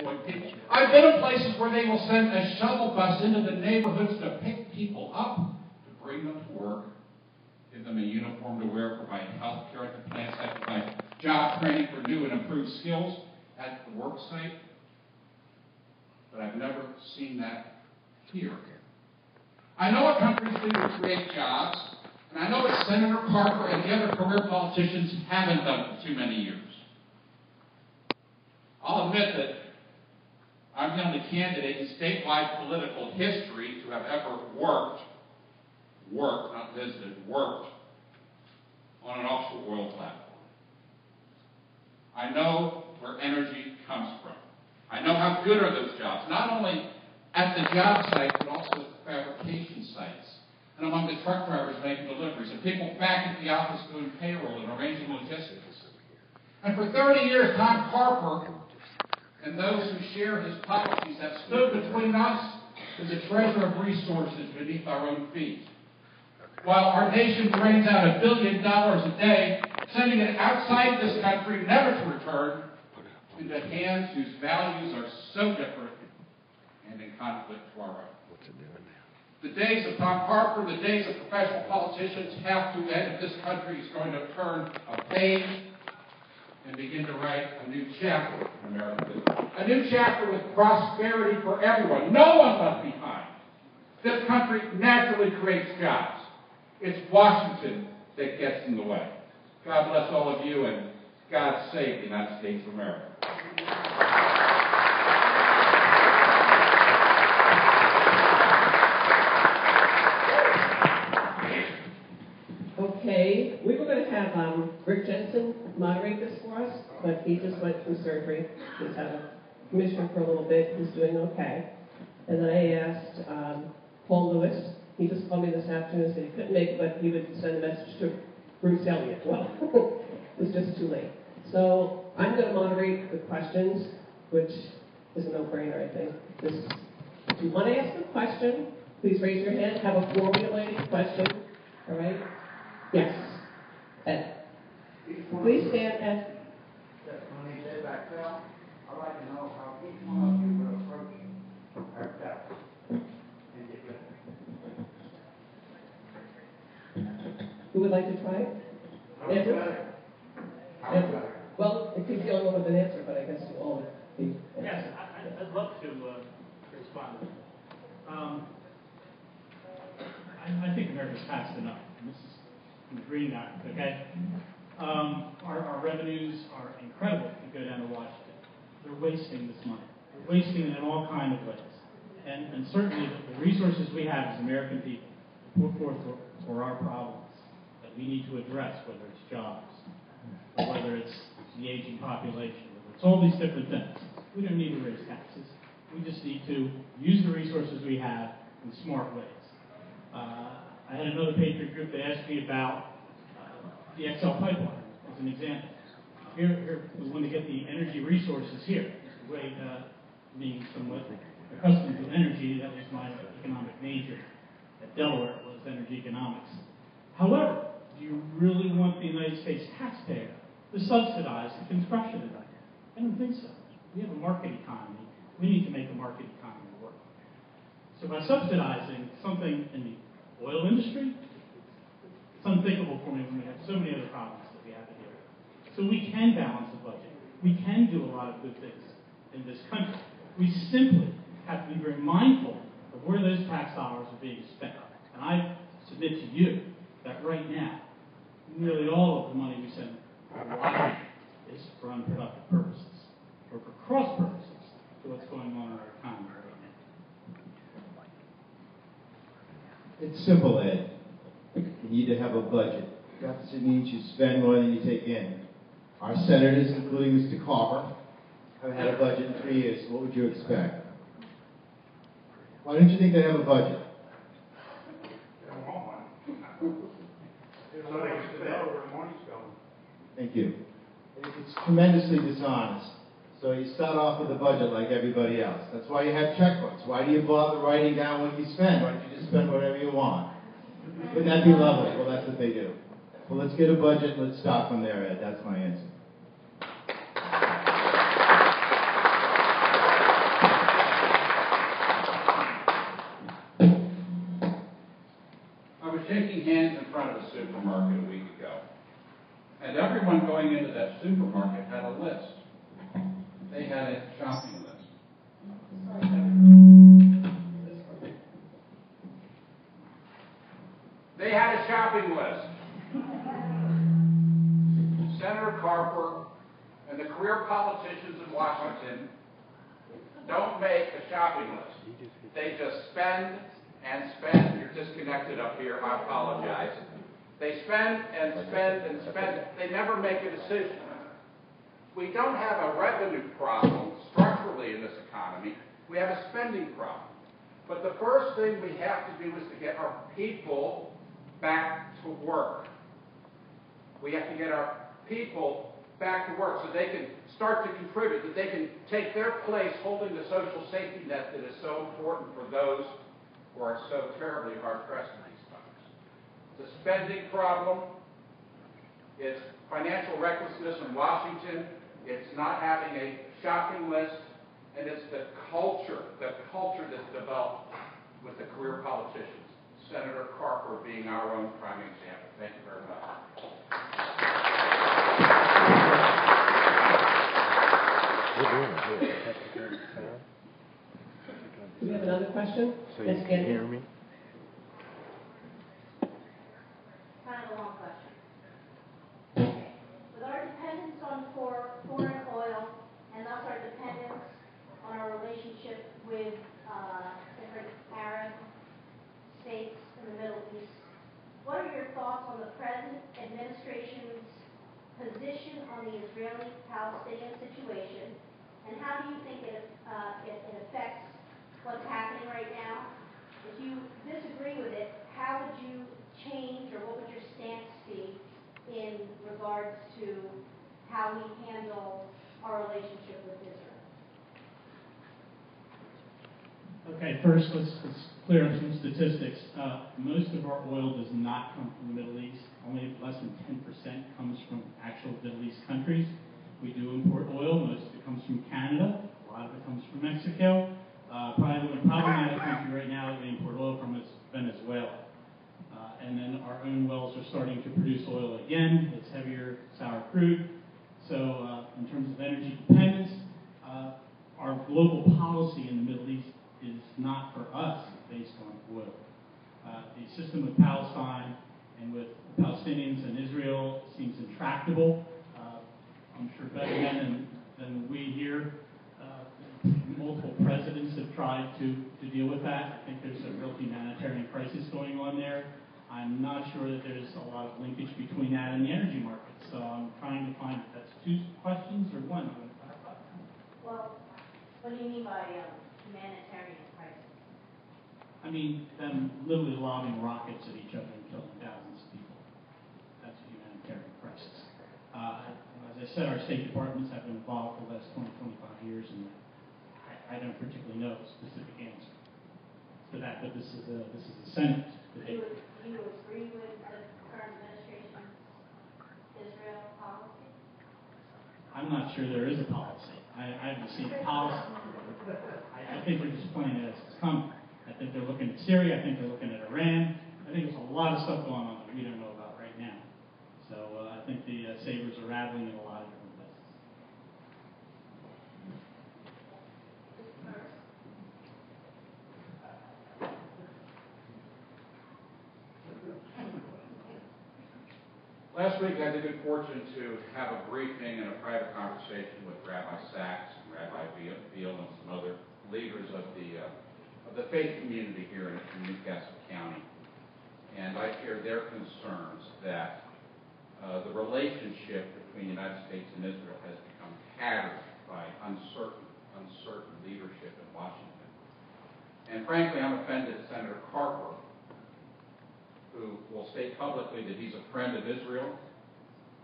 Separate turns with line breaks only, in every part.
employed people. I've been in places where they will send a shuttle bus into the neighborhoods to pick people up, to bring them to work, give them a uniform to wear, provide health care at the plant site, provide job training for new and improved skills at the work site. But I've never seen that here. I know what countries do to create jobs, and I know what Senator Carper and the other career politicians haven't done for too many years. I'll admit that I'm the only candidate in statewide political history to have ever worked, not visited, worked on an offshore oil platform. I know where energy comes from. I know how good are those jobs, not only at the job site, but also at the fabrication sites, and among the truck drivers making deliveries, and people back at the office doing payroll and arranging logistics. And for 30 years, Tom Carper and those who share his policies have stood between us and the treasure of resources beneath our own feet. While our nation drains out $1 billion a day, sending it outside this country, never to return, into hands whose values are so different and in conflict to our own. The days of Tom Harper, the days of professional politicians have to end if this country is going to turn a page and begin to write a new chapter in American history. A new chapter with prosperity for everyone. No one left behind. This country naturally creates jobs. It's Washington that gets in the way. God bless all of you, and God save the United States of America.
Okay, we were going to have Rick Jensen moderate this for us, but he just went through surgery. He's had a commissioner for a little bit. He's doing okay. And then I asked Paul Lewis. He just called me this afternoon and said he couldn't make it, but he would send a message to Bruce Elliott. Well, it was just too late. So I'm going to moderate the questions, which is a no-brainer, I think. If you want to ask a question, please raise your hand. Have a formulated question. All right? Yes. Ed. Please stand, Ed.
Yes, my name is Ed Baxell. I'd like to know how each one of you will approach our tax and get rid of it.
Who would like to try it? Andrew? Andrew? Well, if he's the only one with an answer, but I guess you all would be.
Yes, I'd love to respond to that. I think America's taxed enough. And this is from the Green Act, okay? Our revenues are incredible if you go down to Washington. They're wasting this money. They're wasting it in all kinds of ways. And certainly the resources we have as American people put forth for our problems that we need to address, whether it's jobs, or whether it's the aging population, whether it's all these different things. We don't need to raise taxes. We just need to use the resources we have in smart ways. I had another Patriot group that asked me about the XL pipeline as an example. Here we want to get the energy resources here. It's the way being somewhat accustomed to energy, that was my economic major at Delaware, was energy economics. However, do you really want the United States taxpayer to subsidize the construction of that? I don't think so. We have a market economy. We need to make the market economy work. So by subsidizing something in the oil industry, it's unthinkable for me when we have so many other problems that we have to deal with. So we can balance the budget. We can do a lot of good things in this country. We simply have to be very mindful of where those tax dollars are being spent. And I submit to you that right now, nearly all of the money we send to Washington is for unproductive purposes, or for cross purposes to what's going on in our economy right now.
It's simple, Ed. You need to have a budget. Deficit means you spend more than you take in. Our senators, including Mr. Carper, have had a budget in 3 years. What would you expect? Why don't you think they have a budget?
They don't want one. So they can know where the money's going.
Thank you. It's tremendously dishonest. So you start off with a budget like everybody else. That's why you have checkbooks. Why do you bother writing down what you spend? Why don't you just spend whatever you want? Wouldn't that be lovely? Well, that's what they do. Well, let's get a budget. Let's start from there, Ed. That's my answer.
And everyone going into that supermarket had a list. They had a shopping list. They had a shopping list. Senator Carper and the career politicians in Washington don't make a shopping list. They just spend and spend. You're disconnected up here. I apologize. They spend and spend and spend. They never make a decision. We don't have a revenue problem structurally in this economy. We have a spending problem. But the first thing we have to do is to get our people back to work. We have to get our people back to work so they can start to contribute, that they can take their place holding the social safety net that is so important for those who are so terribly hard-pressed in these times. It's a spending problem. It's financial recklessness in Washington. It's not having a shopping list. And it's the culture that's developed with the career politicians. Senator Carper being our own prime example. Thank you very much.
Do we have another question?
So you can hear me?
Kind of a long question. With our dependence on foreign oil and thus our dependence on our relationship with different Arab states in the Middle East, what are your thoughts on the present administration's position on the Israeli-Palestinian situation, and how do you think it affects what's happening right now? If you disagree with it, how would you change, or what would your stance be in regards to how we handle our relationship with Israel?
Okay, first let's clear up some statistics. Most of our oil does not come from the Middle East. Only less than 10% comes from actual Middle East countries. We do import oil. Most of it comes from Canada. A lot of it comes from Mexico. Probably the problematic country right now that we import oil from is Venezuela. And then our own wells are starting to produce oil again. It's heavier, sour crude. So in terms of energy dependence, our global policy in the Middle East is not for us based on oil. The system with Palestine and with the Palestinians and Israel seems intractable. I'm sure better than we here. Multiple presidents have tried to deal with that. I think there's a real humanitarian crisis going on there. I'm not sure that there's a lot of linkage between that and the energy market. So I'm trying to find if that's two questions or one.
Well, what do you mean by humanitarian crisis?
I mean, them literally lobbing rockets at each other and killing thousands of people. That's a humanitarian crisis. As I said, our State Departments have been involved for the last 20, 25 years, and I don't particularly know a specific answer to that, but this is a Senate debate.
Do you agree with the current administration's Israel policy?
I'm not sure there is a policy. I haven't seen a policy. I think they're just playing it as it's coming. I think they're looking at Syria. I think they're looking at Iran. I think there's a lot of stuff going on that we don't know about right now. So I think the sabers are rattling in a lot of different places.
Last week, I had the good fortune to have a briefing and a private conversation with Rabbi Sachs and Rabbi Beal and some other leaders of the faith community here in Newcastle County. And I shared their concerns that the relationship between the United States and Israel has become tattered by uncertain leadership in Washington. And frankly, I'm offended at Senator Carper, who will state publicly that he's a friend of Israel.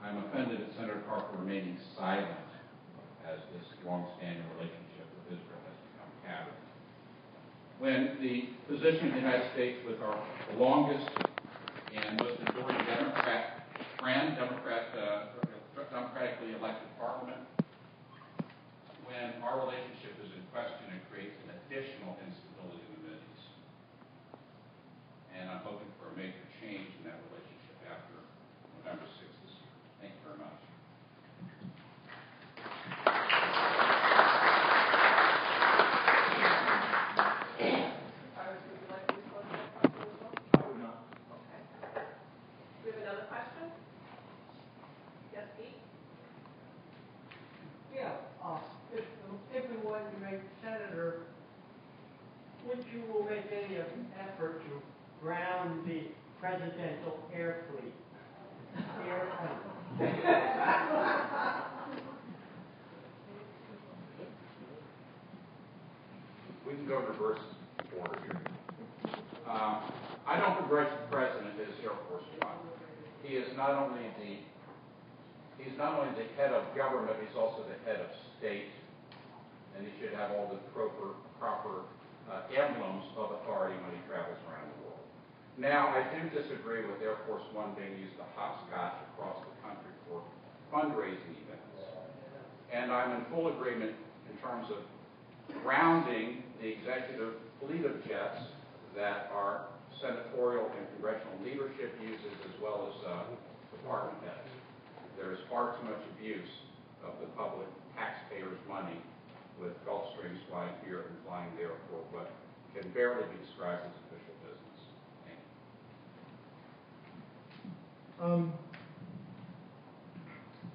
I'm offended at Senator Carper remaining silent as this long-standing relationship with Israel has become tattered. When the position of the United States with our longest and most enduring democratically elected parliament, when our relationship is in question and creates an additional instability in the Middle East. And I'm hoping for a major change in that relationship after November 6th this year. Thank you very much.
effort to ground the presidential air fleet.
We can go reverse order here. I don't begrudge the president his Air Force One. He's not only the head of government, he's also the head of state, and he should have all the proper emblems of authority when he travels around the world. Now, I do disagree with Air Force One being used to hopscotch across the country for fundraising events. And I'm in full agreement in terms of grounding the executive fleet of jets that our senatorial and congressional leadership uses, as well as department heads. There is far too much abuse of the public taxpayers' money with Gulfstreams flying here and flying there for what can barely be described as official business.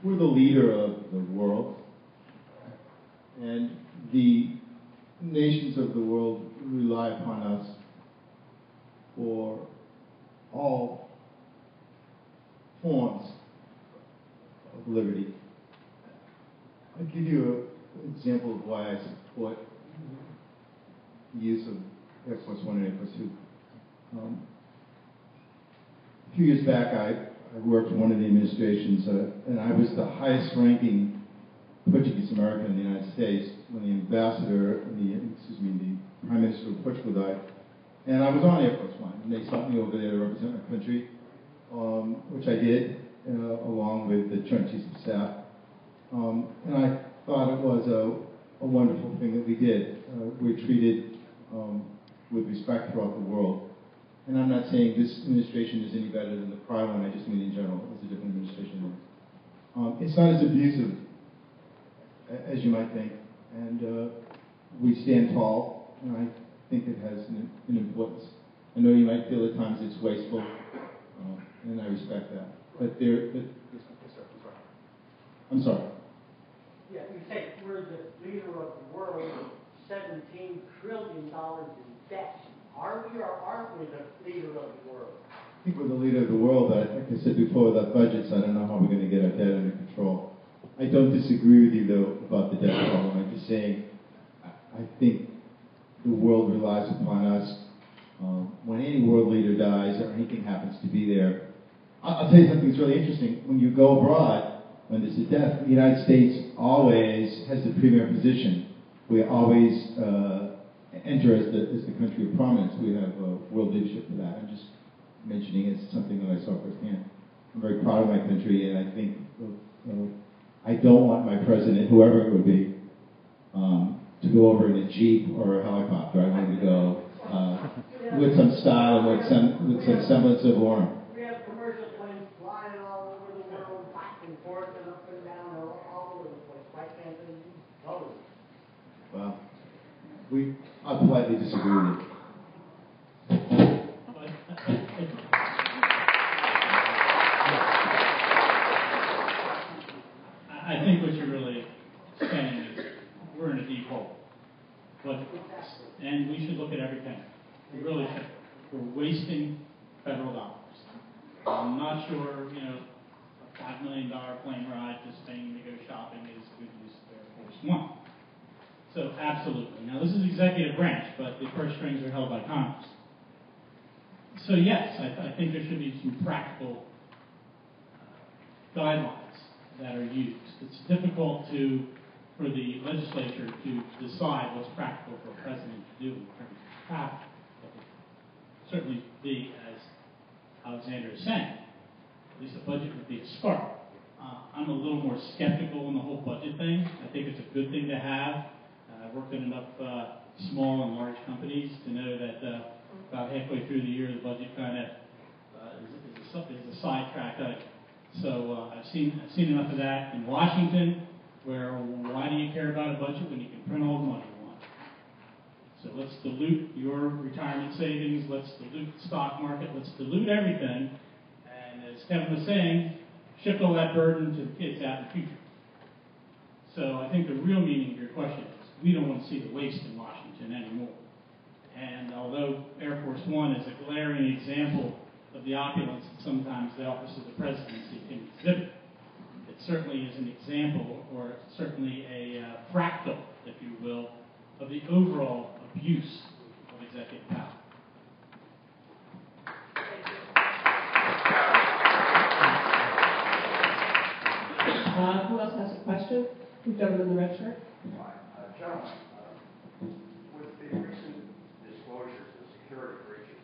We're the leader of the world, and the nations of the world rely upon us for all forms of liberty. I'll give you an example of why I support the use of Air Force One and Air Force Two. A few years back, I worked in one of the administrations, and I was the highest-ranking Portuguese American in the United States when the ambassador, the Prime Minister of Portugal died. And I was on Air Force One, and they sent me over there to represent my country, which I did, along with the Joint Chiefs of Staff. And I thought it was a wonderful thing that we did. We're treated with respect throughout the world. And I'm not saying this administration is any better than the prior one, I just mean in general, it's a different administration. It's not as abusive as you might think, and we stand tall, and I think it has an importance. I know you might feel at times it's wasteful, and I respect that. But I'm sorry.
Yeah, you say we're the leader of the world, $17 trillion in debt. Are we or aren't we the leader of the world?
I think we're the leader of the world, but like I said before, without budgets, I don't know how we're going to get our debt under control. I don't disagree with you, though, about the debt problem. I'm just saying, I think the world relies upon us. When any world leader dies or anything happens to be there, I'll tell you something that's really interesting. When you go abroad, when there's a death, the United States always has the premier position. We always enter as the country of prominence. We have world leadership for that. I'm just mentioning it's something that I saw firsthand. I'm very proud of my country, and I think I don't want my president, whoever it would be, to go over in a Jeep or a helicopter. I want him to go with some style and with some semblance of warmth.
We have commercial planes flying all over the world, back and forth and up and down, all over the place. Why can't they use those?
Well, I politely disagree with you.
I think what you're really saying is we're in a deep hole. And we should look at everything. We really should. We're wasting federal dollars. I'm not sure, a $5 million plane ride to Spain to go shopping is good use of Air Force One. So absolutely. Now this is executive branch, but the purse strings are held by Congress. So yes, I think there should be some practical guidelines that are used. It's difficult for the legislature to decide what's practical for a president to do in terms of travel. But certainly be, as Alexander is saying, at least a budget would be a start. I'm a little more skeptical in the whole budget thing. I think it's a good thing to have. I've worked in enough small and large companies to know that about halfway through the year, the budget kind of is a sidetrack item. So I've seen enough of that in Washington, where why do you care about a budget when you can print all the money you want? So let's dilute your retirement savings, let's dilute the stock market, let's dilute everything, and as Kevin was saying, shift all that burden to the kids out in the future. So I think the real meaning of your question is we don't want to see the waste in Washington anymore. And although Air Force One is a glaring example of the opulence that sometimes the office of the presidency can exhibit, it certainly is an example, or certainly a fractal, if you will, of the overall abuse of executive power.
Who else has a question? The gentleman in the red shirt.
Gentlemen, with the recent disclosures of security breaches,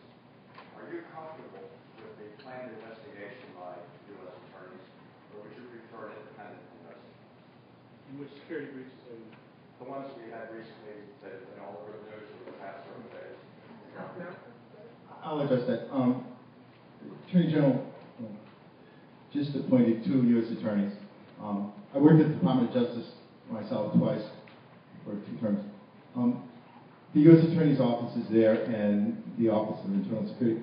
are you comfortable with the planned investigation by U.S. attorneys, or would you prefer an independent investigation?
In which security breaches are you?
The ones we had recently that have been all over the news for the past several days.
I'll address that. Attorney General just appointed 2 U.S. attorneys. I worked at the Department of Justice myself twice for 2 terms. The U.S. Attorney's office is there, and the Office of Internal Security.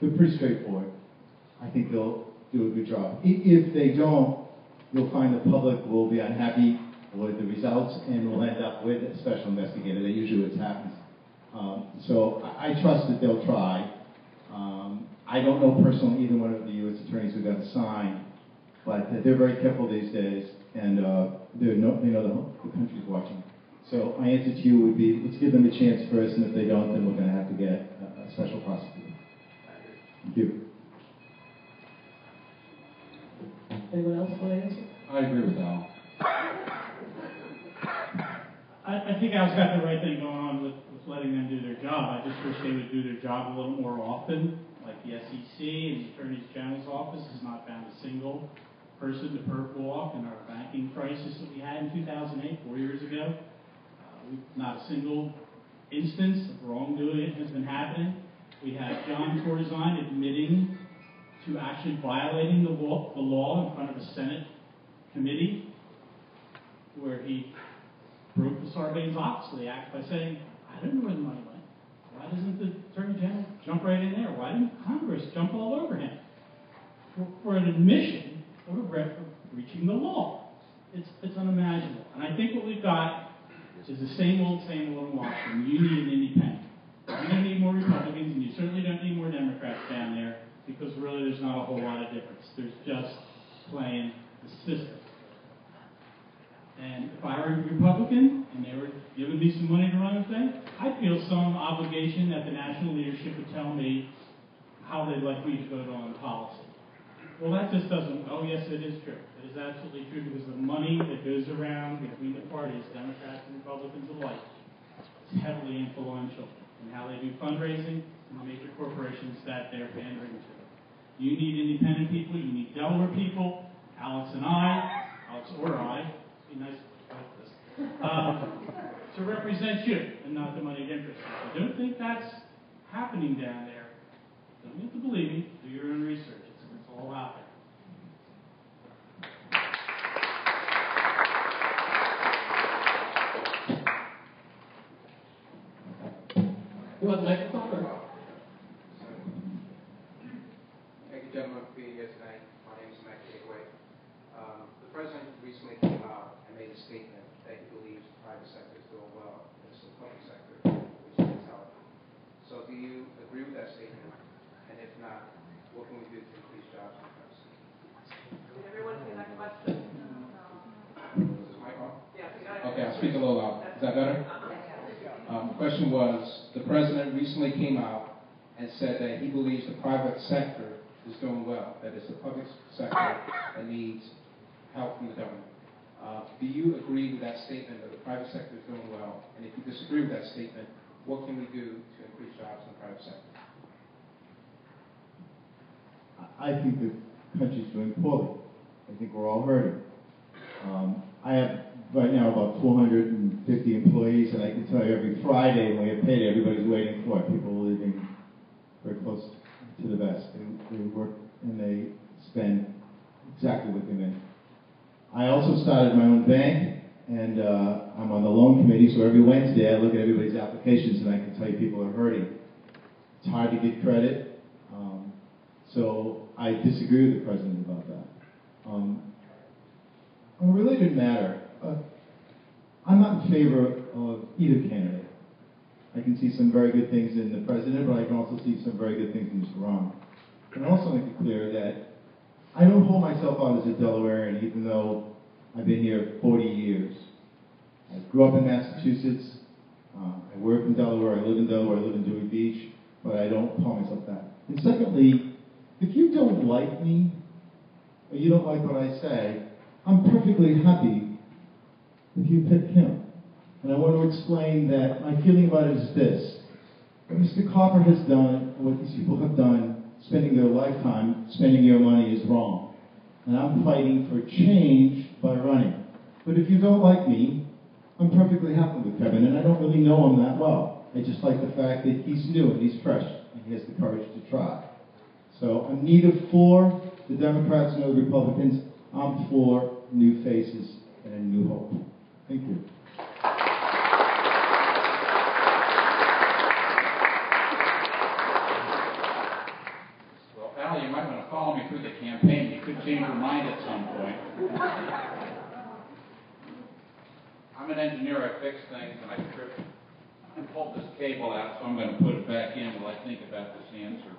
They're pretty straightforward. I think they'll do a good job. If they don't, you'll find the public will be unhappy with the results, and we'll end up with a special investigator. That usually what happens. So I trust that they'll try. I don't know personally either one of the U.S. attorneys who got assigned, but they're very careful these days, and they know the country's watching. So my answer to you would be, let's give them a chance first, and if they don't, then we're going to have to get a special prosecutor. Thank you.
Anyone else want to answer?
I agree with Al.
I think Al's got the right thing going on with letting them do their job. I just wish they would do their job a little more often. Like the SEC and the Attorney General's office has not found a single person to perp walk in our banking crisis that we had in 2008, 4 years ago. Not a single instance of wrongdoing has been happening. We have John Corzine admitting to actually violating the law in front of a Senate committee where he broke the Sarbanes-Oxley Act by saying, I don't know where the money went. Why doesn't the Attorney General jump right in there? Why didn't Congress jump all over him? For an admission of breaching the law. It's unimaginable. And I think what we've got is the same old in Washington. You need an independent. You don't need more Republicans, and you certainly don't need more Democrats down there, because really there's not a whole lot of difference. There's just playing the system. And if I were a Republican and they were giving me some money to run a thing, I'd feel some obligation that the national leadership would tell me how they'd like me to vote on policy. Well, that just doesn't, oh yes, it is true. It is absolutely true, because the money that goes around between the parties, Democrats and Republicans alike, is heavily influential in how they do fundraising and the major corporations that they're pandering to. You need independent people, you need Delaware people, Alex or I, be nice about this, to represent you and not the moneyed interests. If you don't think that's happening down there, don't get to believe me, do your own research. It's all out there.
You want the microphone? Or?
Thank you, gentlemen, for being here tonight. My name is Matt Gateway. The president recently came out and made a statement that he believes the private sector is doing well, and it's the public sector which needs help. So do you agree with that statement? And if not, what can we do to increase jobs in the private sector?
Did everyone hear that question?
Is this mic on?
Yes.
Okay, I'll speak a little loud. Is that better? The question was, the president recently came out and said that he believes the private sector is doing well, that it's the public sector that needs help from the government. Do you agree with that statement that the private sector is doing well? And if you disagree with that statement, what can we do to increase jobs in the private sector?
I think the country's doing poorly. I think we're all hurting. I have right now about 450 employees, and I can tell you every Friday when we get paid, everybody's waiting for it. People are living very close to the vest. They work and they spend exactly what they make. I also started my own bank, and I'm on the loan committee, so every Wednesday I look at everybody's applications, and I can tell you people are hurting. It's hard to get credit. So I disagree with the president about that. On a related matter, I'm not in favor of either candidate. I can see some very good things in the president, but I can also see some very good things in Mr. Ron. And I also make it clear that I don't hold myself out as a Delawarean, even though I've been here 40 years. I grew up in Massachusetts. I work in Delaware. I live in Delaware. I live in Dewey Beach. But I don't call myself that. And secondly, if you don't like me, or you don't like what I say, I'm perfectly happy if you pick him. And I want to explain that my feeling about it is this. What Mr. Copper has done, and what these people have done, spending their lifetime spending your money is wrong. And I'm fighting for change by running. But if you don't like me, I'm perfectly happy with Kevin, and I don't really know him that well. I just like the fact that he's new and he's fresh, and he has the courage to try. So I'm neither for the Democrats nor the Republicans. I'm for new faces and a new hope. Thank you.
Well, Al, you might want to follow me through the campaign. You could change your mind at some point. I'm an engineer. I fix things, and I tripped and pulled this cable out, so I'm going to put it back in while I think about this answer.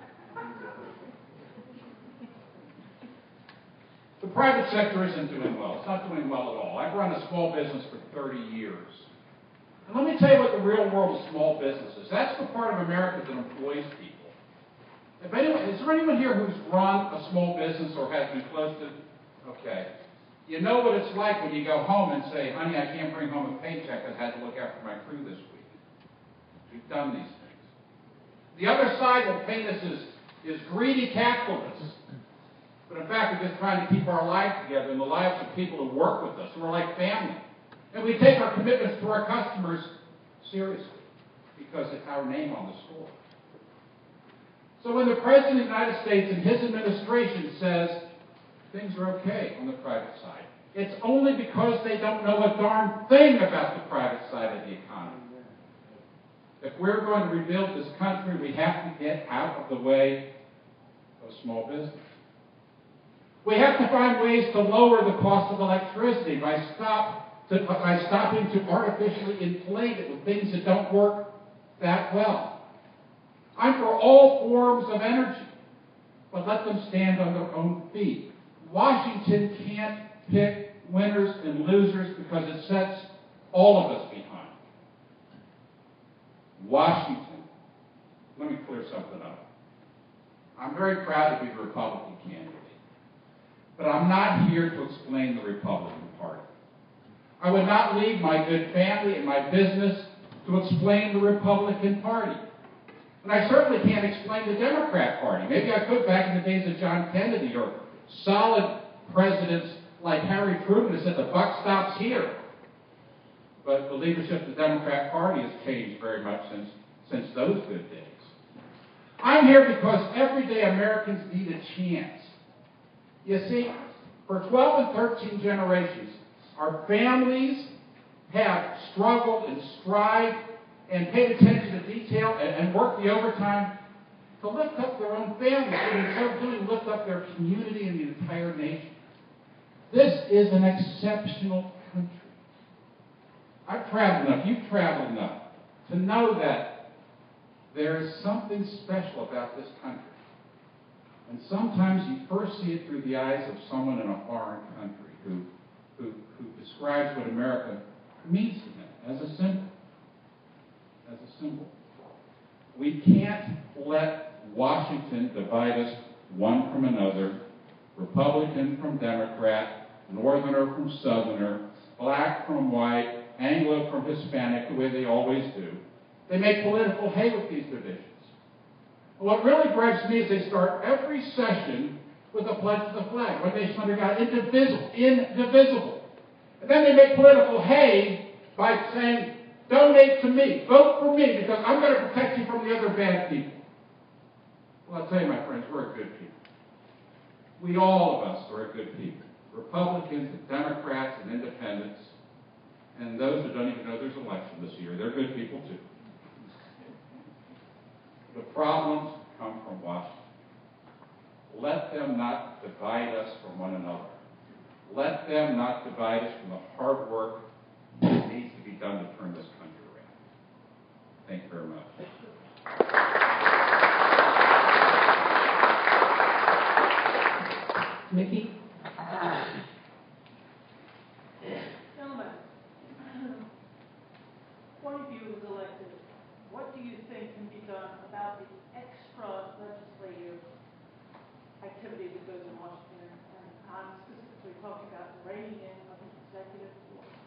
The private sector isn't doing well. It's not doing well at all. I've run a small business for 30 years. And let me tell you what the real world of small business is. That's the part of America that employs people. If anyone, is there anyone here who's run a small business or has been close to? Okay. You know what it's like when you go home and say, honey, I can't bring home a paycheck. I had to look after my crew this week. We've done these things. The other side will paint us as greedy capitalists. But in fact, we're just trying to keep our lives together and the lives of people who work with us, who are like family. And we take our commitments to our customers seriously because it's our name on the score. So when the President of the United States and his administration says things are okay on the private side, it's only because they don't know a darn thing about the private side of the economy. If we're going to rebuild this country, we have to get out of the way of small business. We have to find ways to lower the cost of electricity by stopping to artificially inflate it with things that don't work that well. I'm for all forms of energy, but let them stand on their own feet. Washington can't pick winners and losers because it sets all of us behind. Washington, let me clear something up. I'm very proud to be the Republican candidate, but I'm not here to explain the Republican Party. I would not leave my good family and my business to explain the Republican Party. And I certainly can't explain the Democrat Party. Maybe I could back in the days of John Kennedy or solid presidents like Harry Truman who said the buck stops here. But the leadership of the Democrat Party has changed very much since those good days. I'm here because everyday Americans need a chance. You see, for 12 and 13 generations, our families have struggled and strived and paid attention to detail and worked the overtime to lift up their own families and in so doing lift up their community and the entire nation. This is an exceptional country. I've traveled enough, you've traveled enough to know that there is something special about this country. And sometimes you first see it through the eyes of someone in a foreign country who describes what America means to them as a symbol. As a symbol. We can't let Washington divide us one from another, Republican from Democrat, Northerner from Southerner, black from white, Anglo from Hispanic, the way they always do. They make political hay with these divisions. What really gripes me is they start every session with a pledge to the flag, one nation under God, indivisible. And then they make political hay by saying, donate to me, vote for me, because I'm going to protect you from the other bad people. Well, I'll tell you, my friends, we're a good people. We, all of us, are a good people. Republicans and Democrats and independents, and those who don't even know there's an election this year, they're good people too. The problems come from Washington. Let them not divide us from one another. Let them not divide us from the hard work that needs to be done to turn this country around. Thank you very much.
one of you is elected, what do you think can be done about the extra legislative activity that goes in Washington? And I'm specifically talking about the reining in of the executive order.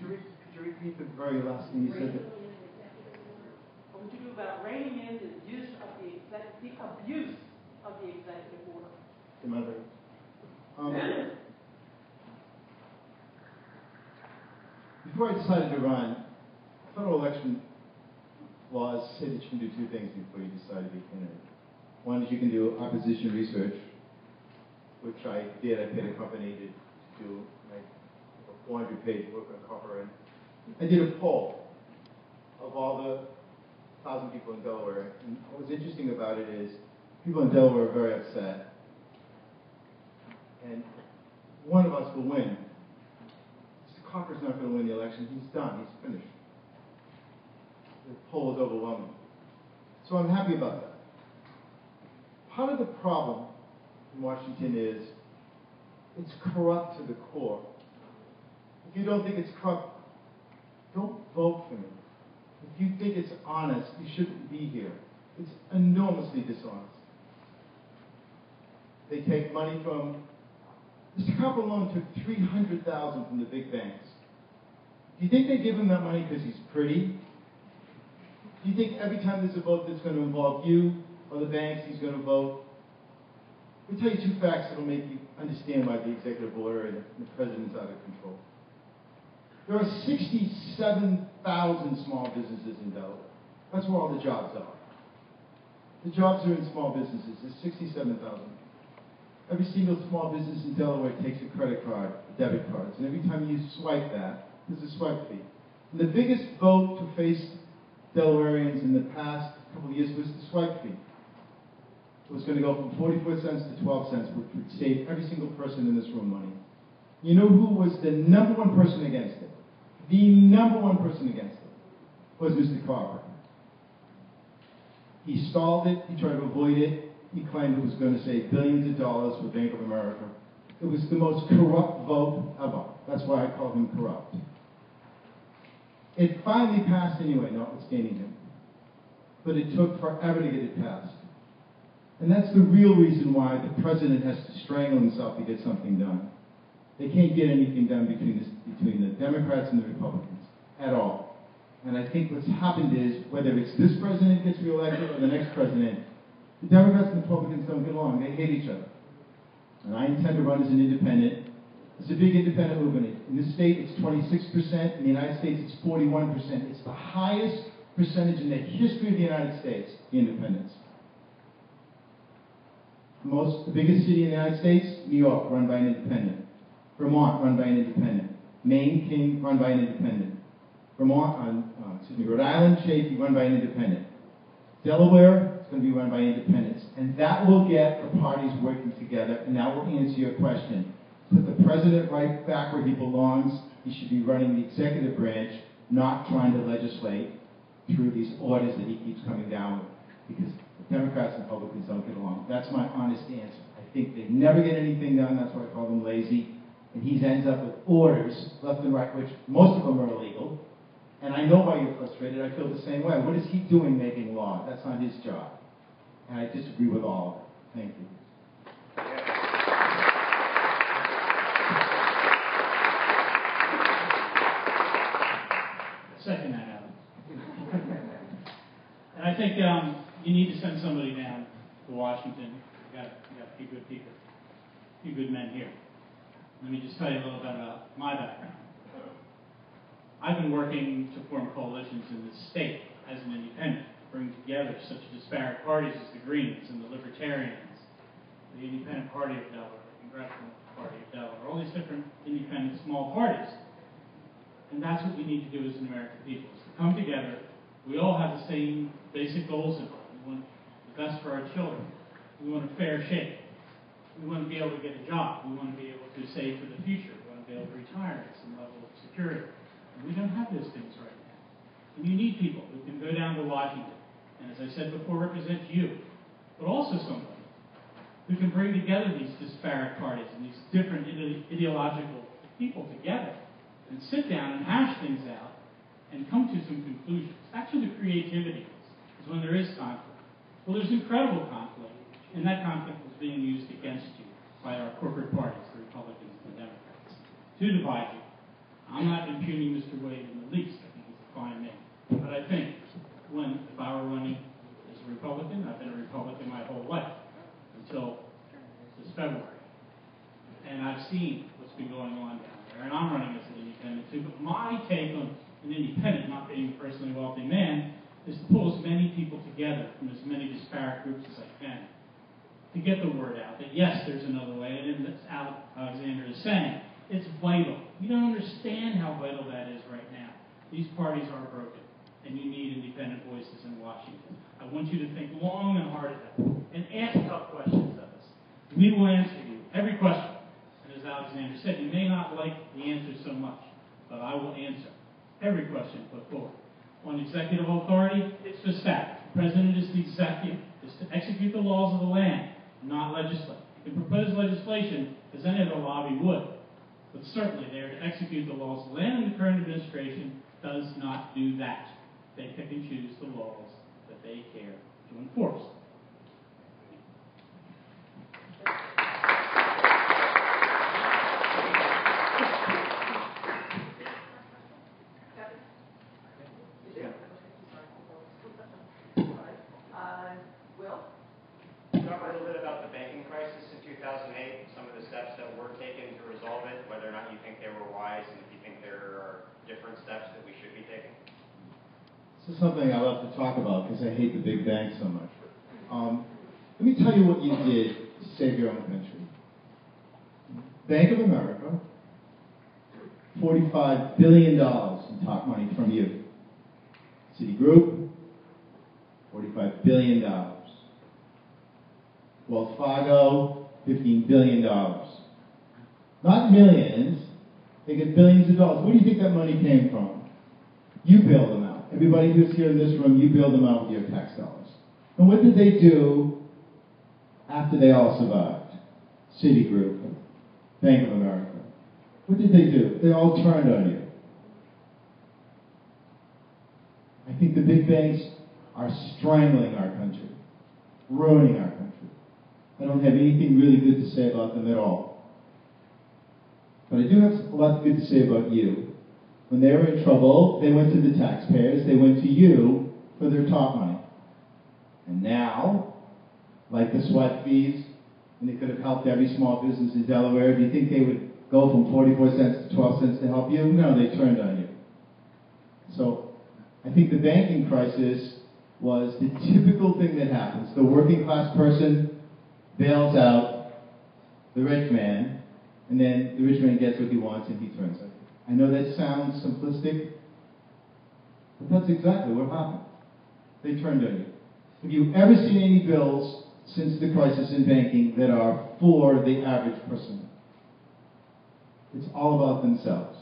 Could you repeat the very last thing you said?
What would you do about reining in the use of the abuse of the executive order?
The mother. Before I decided to run, federal election laws say that you can do two things before you decide to be a candidate. One is you can do opposition research, which I did. I paid a company to do like a 400-page book on cover, and I did a poll of all the 1,000 people in Delaware. And what was interesting about it is people in Delaware are very upset, and one of us will win. Mr. Copper's not going to win the election. He's done. He's finished. The poll is overwhelming. So I'm happy about that. Part of the problem in Washington is it's corrupt to the core. If you don't think it's corrupt, don't vote for me. If you think it's honest, you shouldn't be here. It's enormously dishonest. They take money from... Mr. Copper alone took $300,000 from the big banks. Do you think they give him that money because he's pretty? Do you think every time there's a vote that's going to involve you or the banks, he's going to vote? Let me tell you two facts that will make you understand why the executive order and the president's out of control. There are 67,000 small businesses in Delaware. That's where all the jobs are. The jobs are in small businesses. There's 67,000. Every single small business in Delaware takes a credit card, debit cards, and every time you swipe that, there's a swipe fee. And the biggest vote to face Delawareans in the past couple of years was the swipe fee. It was going to go from 44 cents to 12 cents, which would save every single person in this room money. You know who was the number one person against it? The number one person against it was Mr. Copper. He stalled it. He tried to avoid it. He claimed it was going to save billions of dollars for Bank of America. It was the most corrupt vote ever. That's why I call him corrupt. It finally passed anyway, notwithstanding him. But it took forever to get it passed. And that's the real reason why the president has to strangle himself to get something done. They can't get anything done between the Democrats and the Republicans at all. And I think what's happened is, whether it's this president gets reelected or the next president, the Democrats and the Republicans don't get along. They hate each other. And I intend to run as an independent. It's a big independent movement. In this state, it's 26%. In the United States, it's 41%. It's the highest percentage in the history of the United States, the independents. The biggest city in the United States, New York, run by an independent. Vermont, run by an independent. Maine, run by an independent. Rhode Island, Chaffey, run by an independent. Delaware, it's going to be run by independents. And that will get the parties working together, and that will answer your question. Put the president right back where he belongs. He should be running the executive branch, not trying to legislate through these orders that he keeps coming down with. Because the Democrats and Republicans don't get along. That's my honest answer. I think they never get anything done. That's why I call them lazy. And he ends up with orders, left and right, which most of them are illegal. And I know why you're frustrated. I feel the same way. What is he doing making law? That's not his job. And I disagree with all of it. Thank you.
Second that, Adam. And I think you need to send somebody down to Washington. You got a few good people, a few good men here. Let me just tell you a little bit about my background. I've been working to form coalitions in the state as an independent, bring together such disparate parties as the Greens and the Libertarians, the Independent Party of Delaware, the Congressional Party of Delaware, all these different independent small parties. And that's what we need to do as an American people, is to come together. We all have the same basic goals in mind. We want the best for our children. We want a fair shake. We want to be able to get a job. We want to be able to save for the future. We want to be able to retire at some level of security. And we don't have those things right now. And you need people who can go down to Washington and, as I said before, represent you, but also somebody who can bring together these disparate parties and these different ideological people together and sit down and hash things out and come to some conclusions. That's where the creativity is when there is conflict. Well, there's incredible conflict, and that conflict is being used against you by our corporate parties, the Republicans and the Democrats, to divide you. I'm not impugning Mr. Wade in the least. I think he's a fine man. But I think if I were running as a Republican, I've been a Republican my whole life until this February. And I've seen what's been going on down there. And I'm running as an independent too. But my take on an independent, not being a personally wealthy man, is to pull as many people together from as many disparate groups as I can to get the word out that yes, there's another way. And as Alexander is saying, it's vital. You don't understand how vital that is right now. These parties are broken, and you need independent voices in Washington. I want you to think long and hard about it, and ask tough questions of us. We will answer you every question. And as Alexander said, you may not like the answer so much, but I will answer every question put forward. On executive authority, it's just that. The president is the executive, is to execute the laws of the land, not legislate. You can propose legislation, as any other lobby would, but certainly they are to execute the laws of the land, and the current administration does not do that. They pick and choose the laws that they care to enforce.
Will?
Talk a little bit about the banking crisis in 2008, some of the steps that were taken to resolve it, whether or not you think they were wise, and if you think there are different steps that we should be taking.
This is something I love to talk about because I hate the big banks so much. Let me tell you what you did to save your own country. Bank of America, $45 billion in top money from you. Citigroup, $45 billion. Wells Fargo, $15 billion. Not millions, they get billions of dollars. Where do you think that money came from? You bailed them out. Everybody who's here in this room, you bailed them out with your tax dollars. And what did they do after they all survived? Citigroup, Bank of America. What did they do? They all turned on you. I think the big banks are strangling our country, ruining our country. I don't have anything really good to say about them at all. But I do have a lot good to say about you. When they were in trouble, they went to the taxpayers, they went to you for their top money. And now, like the SWAT fees, and they could have helped every small business in Delaware, do you think they would go from 44 cents to 12 cents to help you? No, they turned on you. So, I think the banking crisis was the typical thing that happens. The working class person bails out the rich man, and then the rich man gets what he wants and he turns on you. I know that sounds simplistic, but that's exactly what happened. They turned on you. Have you ever seen any bills since the crisis in banking that are for the average person? It's all about themselves.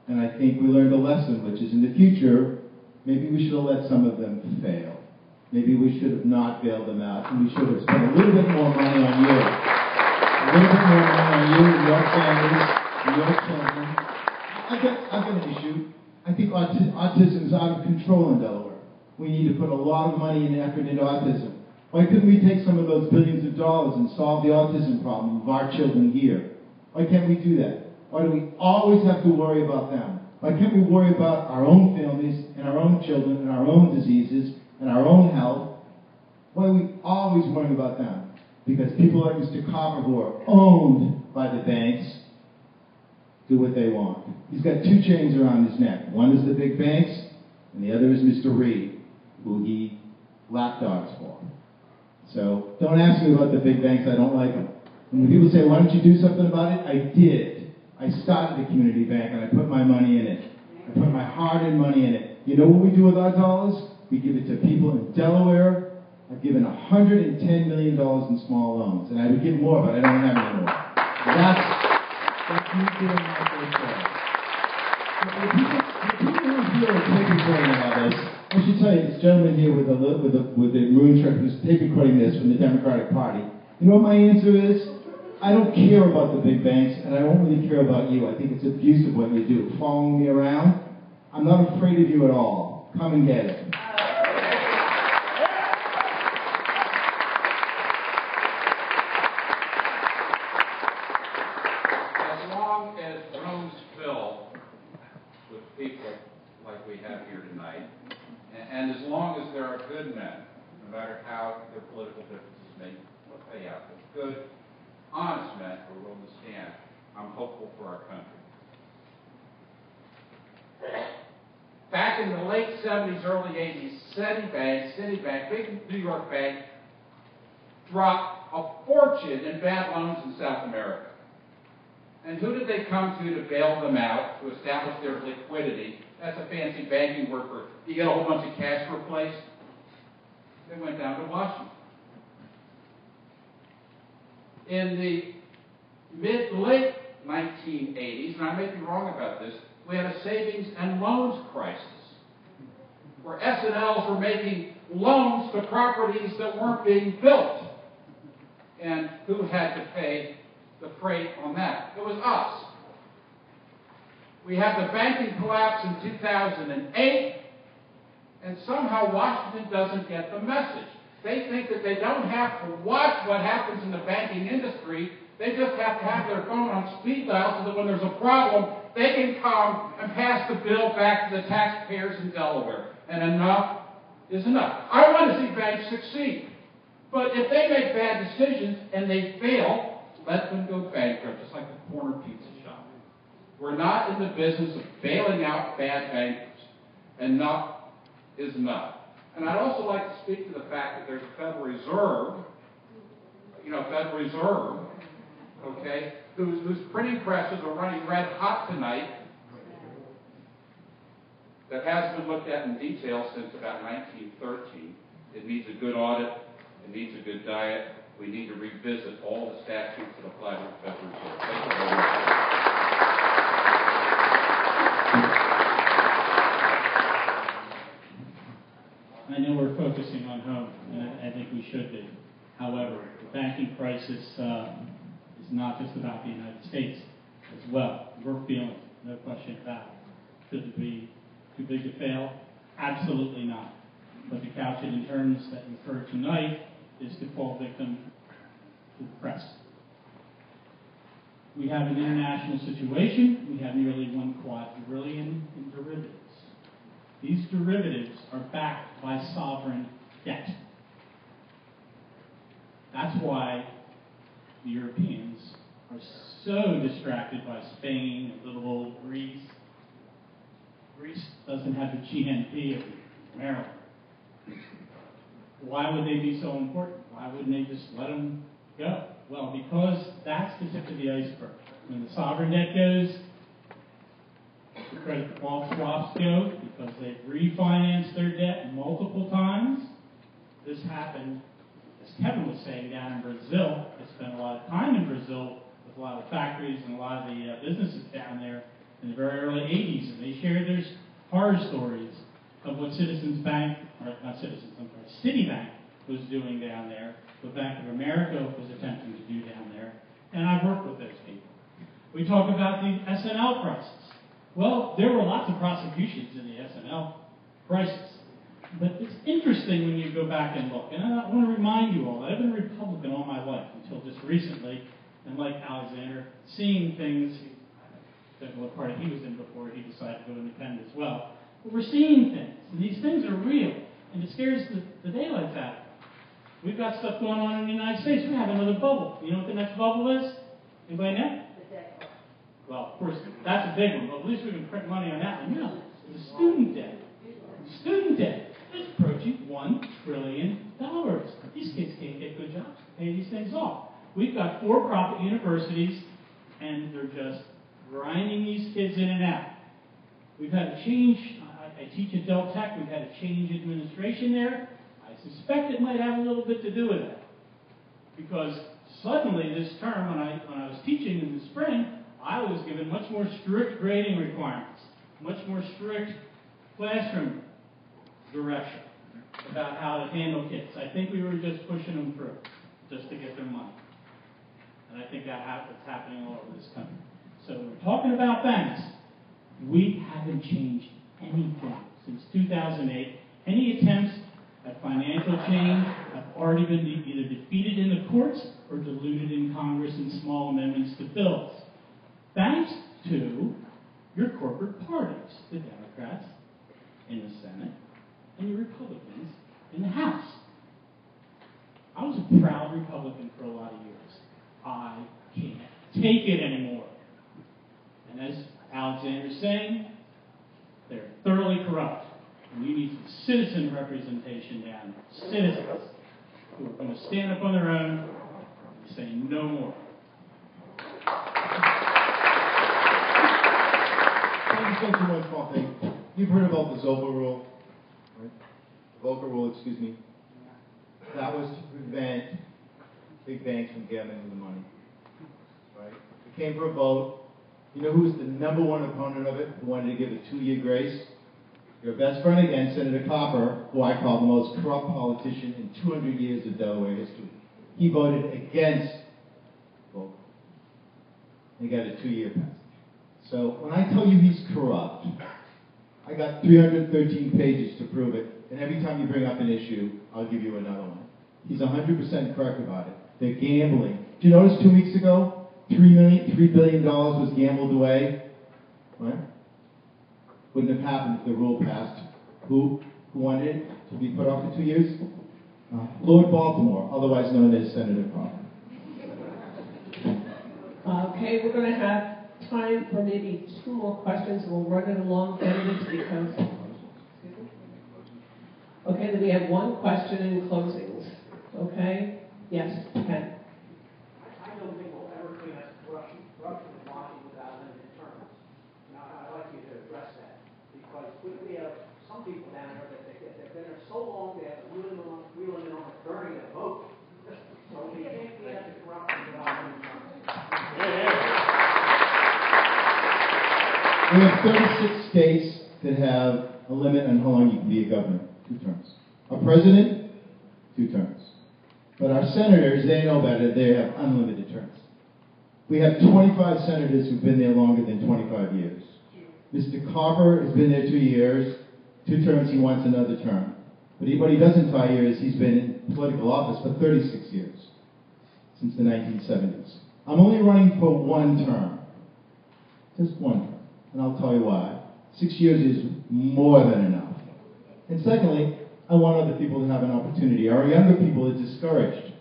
And I think we learned a lesson, which is in the future, maybe we should have let some of them fail. Maybe we should have not bailed them out, and we should have spent a little bit more money on you. A little bit more money on you and your families and your children. I've got an issue. I think autism is out of control in Delaware. We need to put a lot of money and effort into autism. Why couldn't we take some of those billions of dollars and solve the autism problem of our children here? Why can't we do that? Why do we always have to worry about them? Why can't we worry about our own families and our own children and our own diseases and our own health? Why are we always worrying about them? Because people like Mr. Copper, who are owned by the banks, do what they want. He's got two chains around his neck. One is the big banks, and the other is Mr. Reed, who he lapdogs for. So don't ask me about the big banks. I don't like them. And when people say, why don't you do something about it? I did. I started a community bank, and I put my money in it. I put my hard-earned money in it. You know what we do with our dollars? We give it to people in Delaware. I've given $110 million in small loans, and I would give more, but I don't have any more. That's me doing my first day. The people who here are tape recording all this, I should tell you, this gentleman here with the maroon shirt who's tape recording this from the Democratic Party, you know what my answer is? I don't care about the big banks, and I don't really care about you. I think it's abusive what you do, following me around. I'm not afraid of you at all. Come and get it.
As long as rooms fill with people like we have here tonight, and as long as there are good men, no matter how their political differences may play out, but good, honest men who are willing to stand, I'm hopeful for our country. Back in the late 70s, early 80s, Citibank, big New York bank, dropped a fortune in bad loans in South America. And who did they come to bail them out, to establish their liquidity? That's a fancy banking word for you get a whole bunch of cash for a place. They went down to Washington. In the late 1980s, and I may be wrong about this, we had a savings and loans crisis, where S&Ls were making loans to properties that weren't being built. And who had to pay the freight on that? It was us. We had the banking collapse in 2008, and somehow Washington doesn't get the message. They think that they don't have to watch what happens in the banking industry. They just have to have their phone on speed dial so that when there's a problem, they can come and pass the bill back to the taxpayers in Delaware. And enough is enough. I want to see banks succeed. But if they make bad decisions and they fail, let them go bankrupt, just like the corner pizza shop. We're not in the business of bailing out bad bankers. Enough is enough. And I'd also like to speak to the fact that there's a Federal Reserve, okay, whose printing presses are running red hot tonight, that has been looked at in detail since about 1913. It needs a good audit. It needs a good diet. We need to revisit all the statutes that apply to the Federal Reserve. Thank you very much.
I know we're focusing on home, and I think we should be. However, the banking crisis is not just about the United States as well. We're feeling it, no question about it. Should it be too big to fail? Absolutely not. But to couch it in terms that you've heard tonight is to fall victim to the press. We have an international situation. We have nearly $1 quadrillion in derivatives. These derivatives are backed by sovereign debt. That's why the Europeans are so distracted by Spain and little old Greece. Greece doesn't have the GNP of America. Why would they be so important? Why wouldn't they just let them go? Well, because that's the tip of the iceberg. When the sovereign debt goes, the credit default swaps go, because they've refinanced their debt multiple times. This happened, as Kevin was saying, down in Brazil. I spent a lot of time in Brazil with a lot of factories and a lot of the businesses down there in the very early 80s, and they shared their horror stories of what Citibank was doing down there, what Bank of America was attempting to do down there, and I've worked with those people. We talk about the S&L crisis. Well, there were lots of prosecutions in the S&L crisis. But it's interesting when you go back and look. And I want to remind you all that I've been a Republican all my life until just recently. And like Alexander, seeing things, I don't know what party he was in before he decided to go independent as well. But we're seeing things. And these things are real. And it scares the daylights out of us. We've got stuff going on in the United States. We have another bubble. You know what the next bubble is? Anybody know? Well, of course, that's a big one, but at least we can print money on that one. No, the student debt. Student debt is approaching $1 trillion. These kids can't get good jobs to pay these things off. We've got for-profit universities, and they're just grinding these kids in and out. We've had a change. I teach at Del Tech. We've had a change in administration there. I suspect it might have a little bit to do with that. Because suddenly this term, when I was teaching in the spring, I was given much more strict grading requirements, much more strict classroom direction about how to handle kids. I think we were just pushing them through just to get their money. And I think that's happening all over this country. So when we're talking about banks, we haven't changed anything since 2008. Any attempts at financial change have already been either defeated in the courts or diluted in Congress in small amendments to bills. Thanks to your corporate parties, the Democrats in the Senate and your Republicans in the House. I was a proud Republican for a lot of years. I can't take it anymore. And as Alexander's saying, they're thoroughly corrupt. And you need some citizen representation down there. Citizens who are going to stand up on their own and say no more.
I just mention one small thing. You've heard about the Volcker rule, right? The Volcker rule, excuse me. That was to prevent big banks from gambling with the money, right? It came for a vote. You know who was the number one opponent of it, who wanted to give a 2-year grace? Your best friend again, Senator Copper, who I call the most corrupt politician in 200 years of Delaware history. He voted against Volcker. He got a 2-year passage. So when I tell you he's corrupt, I got 313 pages to prove it, and every time you bring up an issue, I'll give you another one. He's 100% correct about it. They're gambling. Did you notice 2 weeks ago, $3 billion was gambled away? Right? Wouldn't have happened if the rule passed. Who wanted it to be put off for 2 years? Lord Baltimore, otherwise known as Senator Copper.
Okay, we're going to have time for maybe 2 more questions, and we'll run it along, candidates, because... Okay, then we have 1 question in closings. Okay? Yes, Ken.
I don't think we'll ever clean up corruption in Washington without limited terms. Now, I'd like you to address that, because we have some people down there that they've been there so long, they have wheeling in on it, burning their vote. So we can't clean up the corruption without limited terms.
We have 36 states that have a limit on how long you can be a governor, 2 terms. Our president, 2 terms. But our senators, they know better, they have unlimited terms. We have 25 senators who've been there longer than 25 years. Mr. Copper has been there 2 years, 2 terms, he wants another term. But what he doesn't tell you is he's been in political office for 36 years, since the 1970s. I'm only running for 1 term, just 1 term, and I'll tell you why. 6 years is more than enough. And secondly, I want other people to have an opportunity. Our younger people are discouraged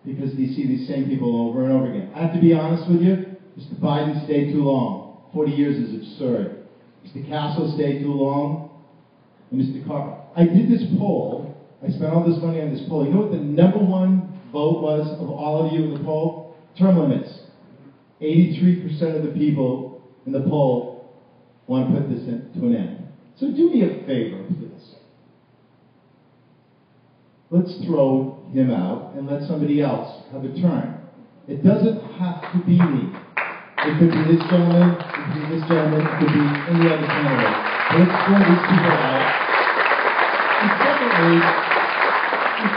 because they see these same people over and over again. I have to be honest with you, Mr. Biden stayed too long. 40 years is absurd. Mr. Castle stayed too long. And Mr. Copper. I did this poll. I spent all this money on this poll. You know what the number 1 vote was of all of you in the poll? Term limits. 83% of the people in the poll want to put this to an end. So do me a favor, please. Let's throw him out and let somebody else have a turn. It doesn't have to be me. It could be this gentleman, it could be this gentleman, it could be any other candidate. But let's throw these people out. And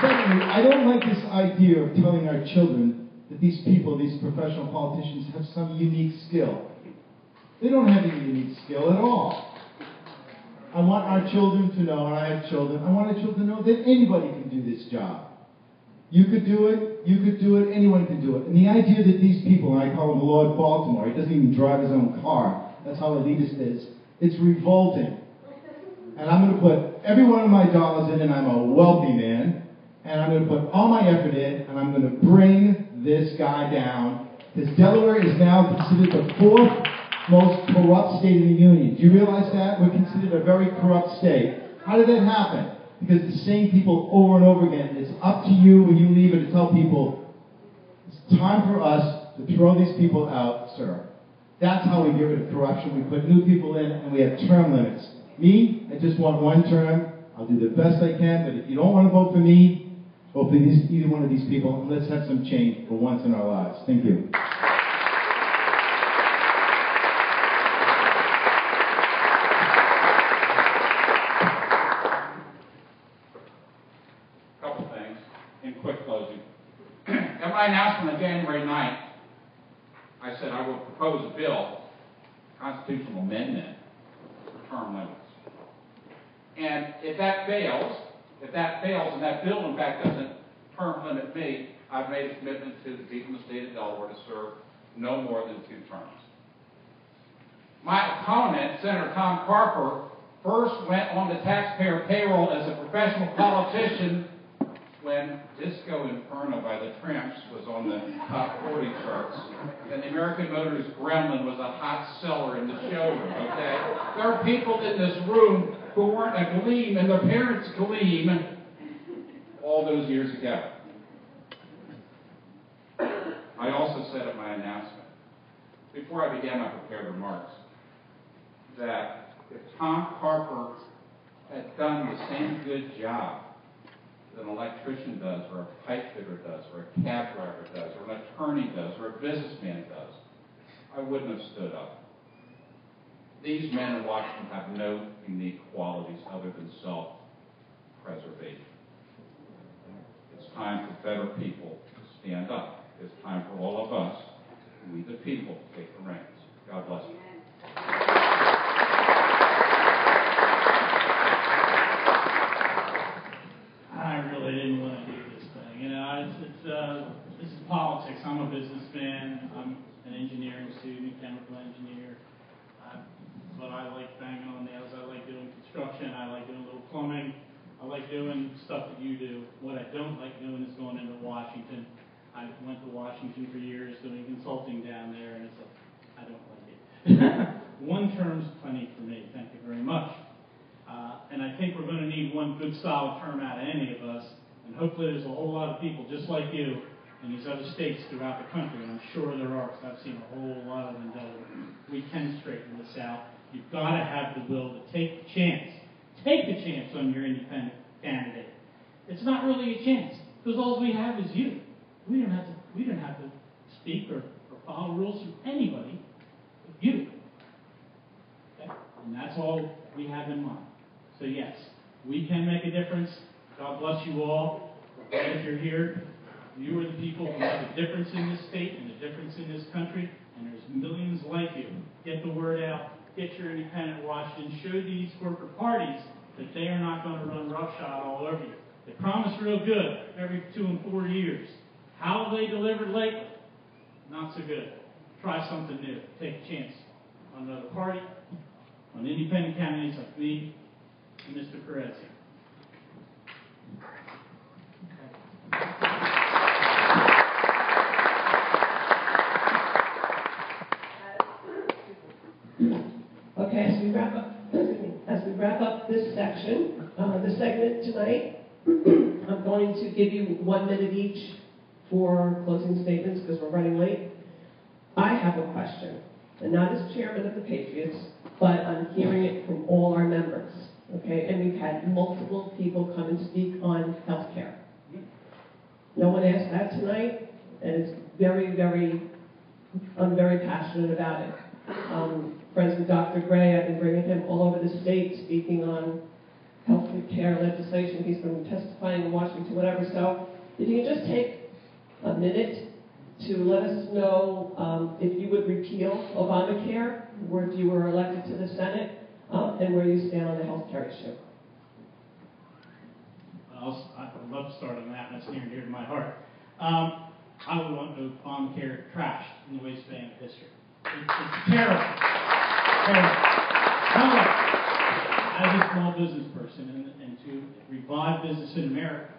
secondly, I don't like this idea of telling our children that these people, these professional politicians, have some unique skill. They don't have any unique skill at all. I want our children to know, and I have children, I want our children to know that anybody can do this job. You could do it, anyone can do it. And the idea that these people, and I call him Lord Baltimore, he doesn't even drive his own car, that's how elitist is, it's revolting. And I'm going to put every one of my dollars in, and I'm a wealthy man, and I'm going to put all my effort in, and I'm going to bring this guy down, because Delaware is now considered the 4th most corrupt state in the union. Do you realize that? We're considered a very corrupt state. How did that happen? Because the same people over and over again. It's up to you when you leave it to tell people, it's time for us to throw these people out, sir. That's how we get rid of corruption. We put new people in, and we have term limits. Me, I just want 1 term. I'll do the best I can, but if you don't want to vote for me, vote for either one of these people, and let's have some change for once in our lives. Thank you.
Couple things in quick closing. At my announcement on January 9th, propose a bill, constitutional amendment, for term limits. And if that fails, and that bill in fact doesn't term limit me, I've made a commitment to the people in the state of Delaware to serve no more than 2 terms. My opponent, Senator Tom Carper, first went on the taxpayer payroll as a professional politician when Disco Inferno by the Tramps was on the top 40 charts, and the American Motorist Gremlin was a hot seller in the showroom, okay? There are people in this room who weren't a Gleam and their parents' Gleam all those years ago. I also said at my announcement, before I began my prepared remarks, that if Tom Carper had done the same good job that an electrician does, or a pipe fitter does, or a cab driver does, or an attorney does, or a businessman does, I wouldn't have stood up. These men in Washington have no unique qualities other than self-preservation. It's time for better people to stand up. It's time for all of us, we the people, to take the reins. God bless you.
I really didn't want to do this thing. You know, this is politics. I'm a businessman. I'm an engineering student, chemical engineer. But I like banging on nails. I like doing construction. I like doing a little plumbing. I like doing stuff that you do. What I don't like doing is going into Washington. I went to Washington for years doing consulting down there, and it's like, I don't like it. 1 term's plenty for me. Thank you very much. And I think we're going to need 1 good solid term out of any of us. And hopefully there's a whole lot of people just like you in these other states throughout the country. And I'm sure there are, because I've seen a whole lot of them. We can straighten this out. You've got to have the will to take the chance. Take the chance on your independent candidate. It's not really a chance, because all we have is you. We don't have to speak or follow rules from anybody but you. Okay? And that's all we have in mind. So yes, we can make a difference. God bless you all. And if you're here, you are the people who make a difference in this state and a difference in this country, and there's millions like you. Get the word out. Get your independent Washington. Show these corporate parties that they are not going to run roughshod all over you. They promise real good every 2 and 4 years. How they delivered lately? Not so good. Try something new. Take a chance on another party, on independent candidates like me and Mr. Perez.
Okay, as we wrap up this section, this segment tonight, I'm going to give you 1 minute each for closing statements because we're running late. I have a question, and not as chairman of the Patriots, but I'm hearing it from all our members. Okay, and we've had multiple people come and speak on health care. No one asked that tonight, and it's I'm very passionate about it. Friends with Dr. Gray, I've been bringing him all over the state speaking on health care legislation. He's been testifying in Washington, whatever. So if you can just take a minute to let us know if you would repeal Obamacare, or if you were elected to the Senate, and where you stand on the health care issue.
I'd love to start on that. That's near and dear to my heart. I would want Obamacare trashed in the wasteland of history. It's terrible. However, as a small business person and to revive business in America,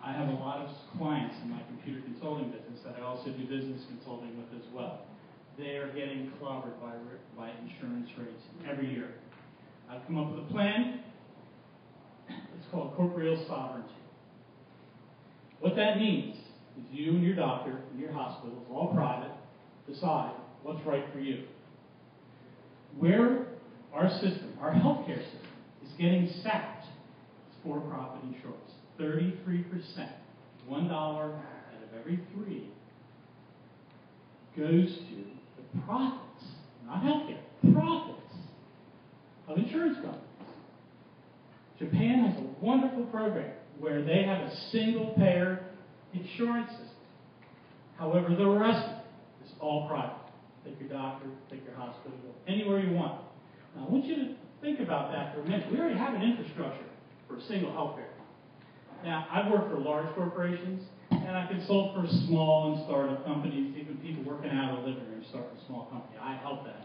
I have a lot of clients in my computer consulting business that I also do business consulting with as well. They are getting clobbered by insurance rates every year. I've come up with a plan. It's called corporeal sovereignty. What that means is you and your doctor and your hospitals, all private, decide what's right for you. Where our system, our healthcare system, is getting sapped is for-profit insurance. 33%, $1 out of every 3, goes to the profits, not healthcare, profits of insurance companies. Japan has a wonderful program where they have a single-payer insurance system. However, the rest of it is all private. take your doctor, take your hospital, anywhere you want. Now, I want you to think about that for a minute. We already have an infrastructure for single healthcare. Now, I've worked for large corporations, and I consult for small and startup companies, even people working out of a living room starting a small company. I help them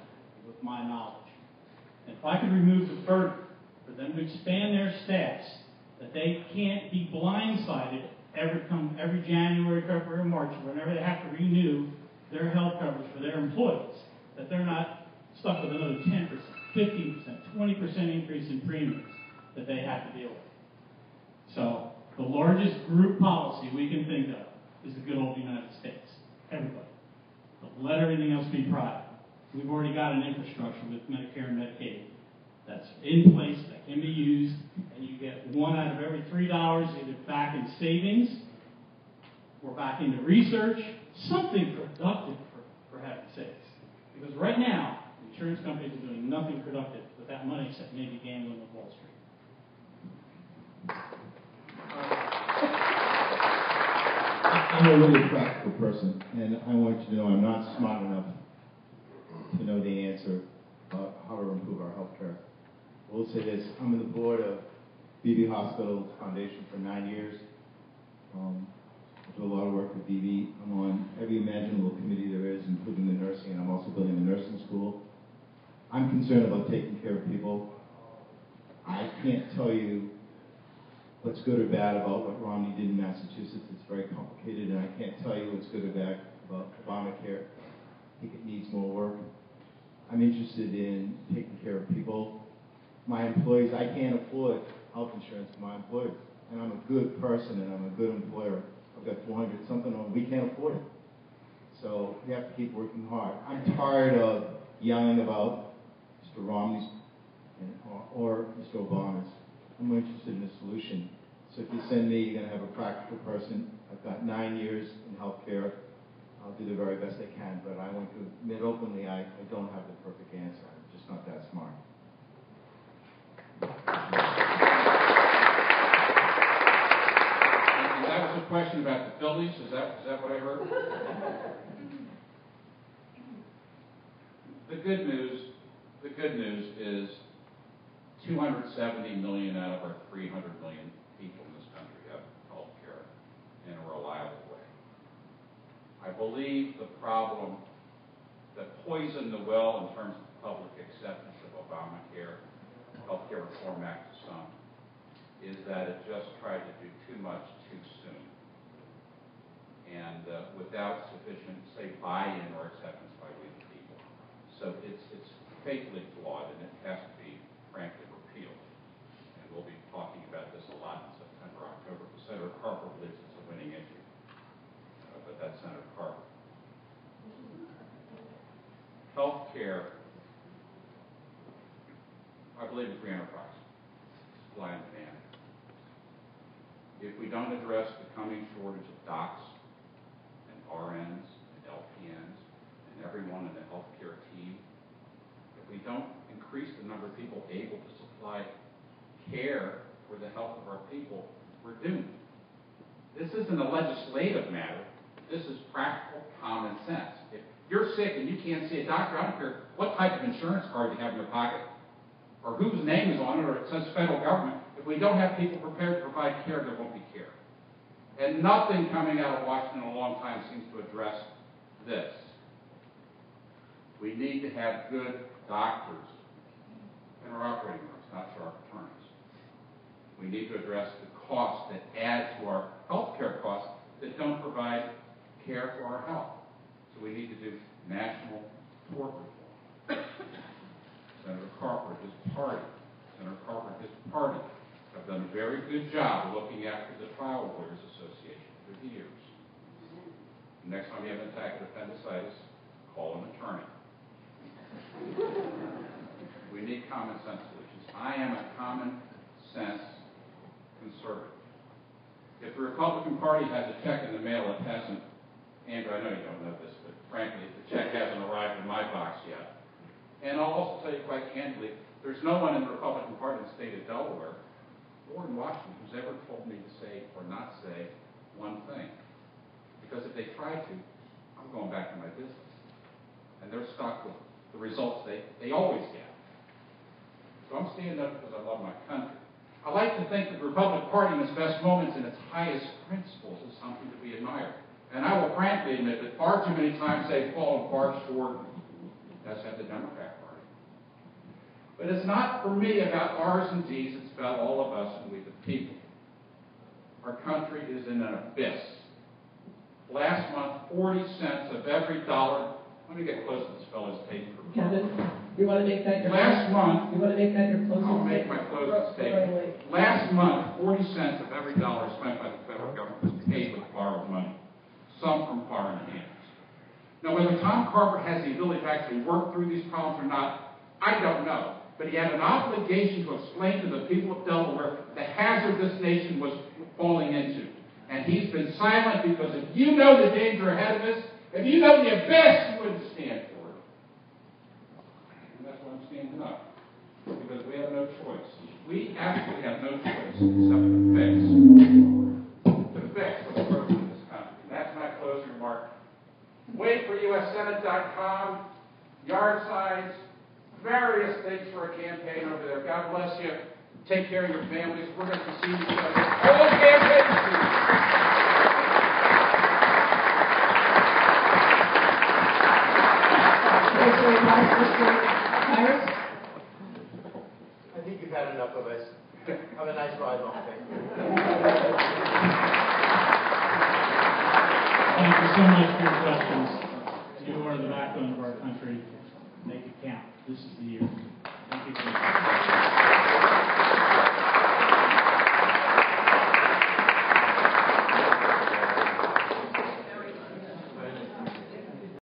with my knowledge. And if I could remove the burden for them to expand their staffs, that they can't be blindsided every January, February, March, whenever they have to renew their health coverage for their employees, that they're not stuck with another 10%, 15%, 20% increase in premiums that they have to deal with. So the largest group policy we can think of is the good old United States. Everybody. But let everything else be private. We've already got an infrastructure with Medicare and Medicaid that's in place, that can be used, and you get $1 out of every $3 either back in savings or back into research, something productive for heaven's sakes. Because right now, insurance companies are doing nothing productive with that money except maybe gambling with Wall Street.
I'm a really practical person, and I want you to know I'm not smart enough to know the answer about how to improve our health care. I will say this, I'm on the board of BB Hospital Foundation for 9 years. I do a lot of work with BB. I'm on every imaginable committee there is, including the nursing, and I'm also building a nursing school. I'm concerned about taking care of people. I can't tell you what's good or bad about what Romney did in Massachusetts. It's very complicated, and I can't tell you what's good or bad about Obamacare. I think it needs more work. I'm interested in taking care of people. My employees, I can't afford health insurance for my employees. And I'm a good person and I'm a good employer. I've got 400 something on, we can't afford it. So we have to keep working hard. I'm tired of yelling about Mr. Romney's or Mr. Obama's. I'm interested in a solution. So if you send me, you're going to have a practical person. I've got 9 years in healthcare. I'll do the very best I can, but I want to admit openly I don't have the perfect answer. I'm just not that smart.
And that was a question about the Phillies. Is that what I heard? The good news is 270 million out of our 300 million people in this country have health care in a reliable way. I believe the problem that poisoned the well in terms of public acceptance of Obamacare, Healthcare Reform Act to some, is that it just tried to do too much too soon. And without sufficient, say, buy-in or acceptance by we the people. So it's fatally flawed, and it has to be, frankly, repealed. And we'll be talking about this a lot in September, October. Senator Carper believes it's a winning issue. But that's Senator Carper. Health care, I believe, in free enterprise. Supply and demand. If we don't address the coming shortage of docs and RNs and LPNs and everyone in the healthcare team, if we don't increase the number of people able to supply care for the health of our people, we're doomed. This isn't a legislative matter. This is practical common sense. If you're sick and you can't see a doctor, I don't care what type of insurance card you have in your pocket or whose name is on it, or it says federal government. If we don't have people prepared to provide care, there won't be care. And nothing coming out of Washington in a long time seems to address this. We need to have good doctors in our operating rooms, not sharp attorneys. We need to address the costs that add to our health care costs that don't provide care for our health. So we need to do national tort reform. Senator Carper, his party, have done a very good job looking after the Trial Lawyers Association for the years. Next time you have an attack of appendicitis, call an attorney. We need common sense solutions. I am a common sense conservative. If the Republican Party has a check in the mail, it hasn't, Andrew, I know you don't know this, but frankly, the check hasn't arrived in my box yet. And I'll also tell you quite candidly, there's no one in the Republican Party in the state of Delaware or in Washington who's ever told me to say or not say one thing. Because if they try to, I'm going back to my business. and they're stuck with the results they always get. So I'm standing up because I love my country. I like to think that the Republican Party in its best moments and its highest principles is something to be admired. And I will frankly admit that far too many times they've fallen far short, as have the Democrat Party. But it's not for me about R's and D's, it's about all of us and we the people. Our country is in an abyss. Last month, 40 cents of every dollar. Let me get close to this fellow's paper.
Kevin, you want to make that your
Last month,
you want to make that your closing
I'll make
statement?
my closing statement. Last month, 40 cents of every dollar spent by the federal government was paid with borrowed money, some from foreign hands. Now, whether Tom Carver has the ability to actually work through these problems or not, I don't know. But he had an obligation to explain to the people of Delaware the hazard this nation was falling into. And he's been silent because if you know the danger ahead of us, if you know the abyss, you wouldn't stand for it. And that's why I'm standing up. Because we have no choice. We actually have no choice except to fix what's broken in this country. And that's my closing remark. Wait for USSenate.com, yard signs, various things for a campaign over there. God bless you. Take care of your families. We're going to see each other all campaign season.
I think you've had enough of us. Have a nice ride home.
Thank you so much for your questions.